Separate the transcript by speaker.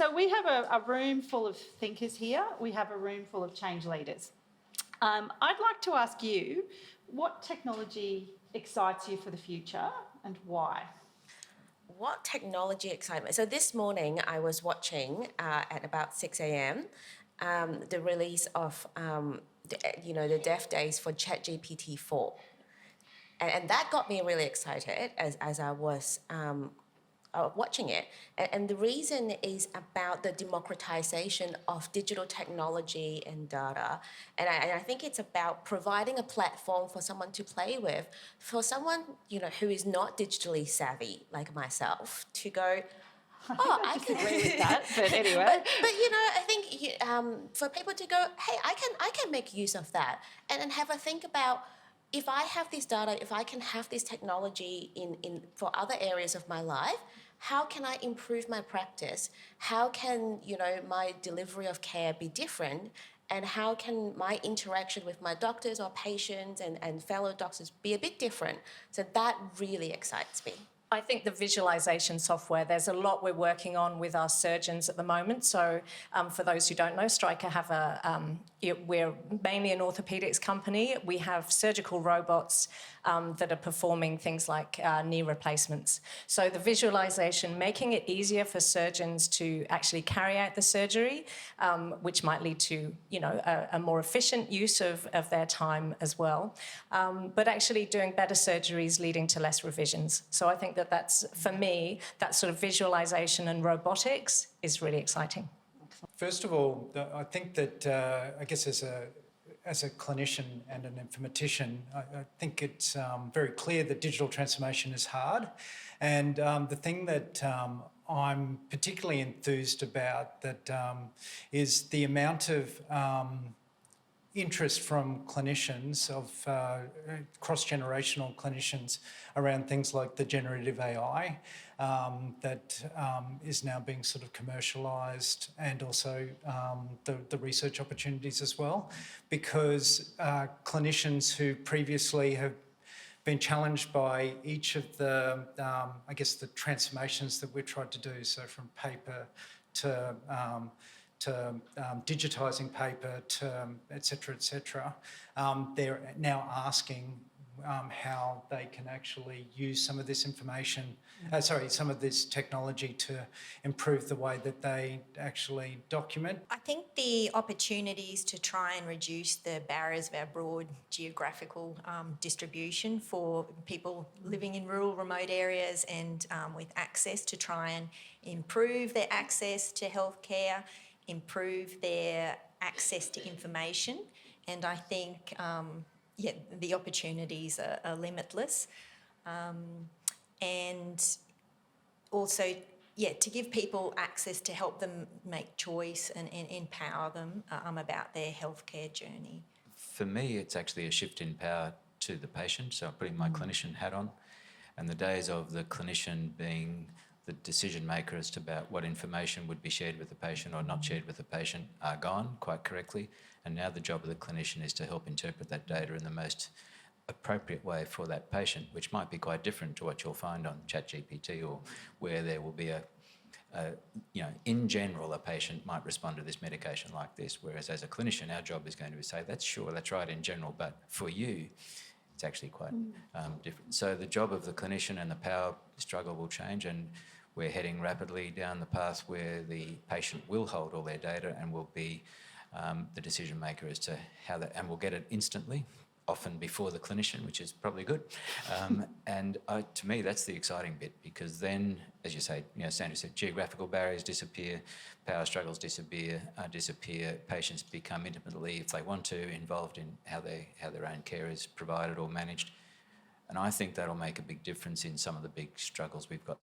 Speaker 1: So we have a room full of thinkers here. We have a room full of change leaders. I'd like to ask you, what technology excites you for the future and why?
Speaker 2: What technology excitement? So this morning I was watching at about 6 a.m. The release of the dev days for ChatGPT 4. And that got me really excited as I was watching it. And the reason is about the democratization of digital technology and data. And I think it's about providing a platform for someone to play with, for someone, who is not digitally savvy like myself to go,
Speaker 1: I disagree with that, but anyway.
Speaker 2: but I think for people to go, hey, I can make use of that and have a think about, if I have this data, if I can have this technology in for other areas of my life, how can I improve my practice? How can my delivery of care be different? And how can my interaction with my doctors or patients and fellow doctors be a bit different? So that really excites me.
Speaker 3: I think the visualisation software, there's a lot we're working on with our surgeons at the moment. So for those who don't know, Stryker we're mainly an orthopaedics company. We have surgical robots that are performing things like knee replacements. So the visualisation, making it easier for surgeons to actually carry out the surgery, which might lead to a more efficient use of their time as well. But actually doing better surgeries leading to less revisions. So I think that's, for me, that sort of visualisation and robotics is really exciting.
Speaker 4: First of all, I think that, I guess as a clinician and an informatician, I think it's very clear that digital transformation is hard. And the thing that I'm particularly enthused about is the amount of interest from clinicians, of cross-generational clinicians, around things like the generative AI that is now being sort of commercialised, and also the research opportunities as well, because clinicians who previously have been challenged by each of the, I guess, the transformations that we've tried to do, so from paper to digitising paper, to et cetera, they're now asking how they can actually use some of this information, some of this technology to improve the way that they actually document.
Speaker 5: I think the opportunities to try and reduce the barriers of our broad geographical distribution for people living in rural, remote areas and with access, to try and improve their access to healthcare, improve their access to information. And I think, the opportunities are limitless. And also, to give people access to help them make choice and empower them about their healthcare journey.
Speaker 6: For me, it's actually a shift in power to the patient, so I'm putting my clinician hat on. And the days of the clinician being the decision maker as to about what information would be shared with the patient or not shared with the patient are gone, quite correctly. And now the job of the clinician is to help interpret that data in the most appropriate way for that patient, which might be quite different to what you'll find on ChatGPT, or where there will be in general, a patient might respond to this medication like this, whereas as a clinician, our job is going to be say, that's right in general, but for you, it's actually quite different. So the job of the clinician and the power struggle will change, and we're heading rapidly down the path where the patient will hold all their data and will be the decision maker as to how that, and we'll get it instantly, often before the clinician, which is probably good. And to me, that's the exciting bit, because then, as you say, Sandra said, geographical barriers disappear, power struggles disappear, patients become intimately, if they want to, involved in how their own care is provided or managed. And I think that'll make a big difference in some of the big struggles we've got.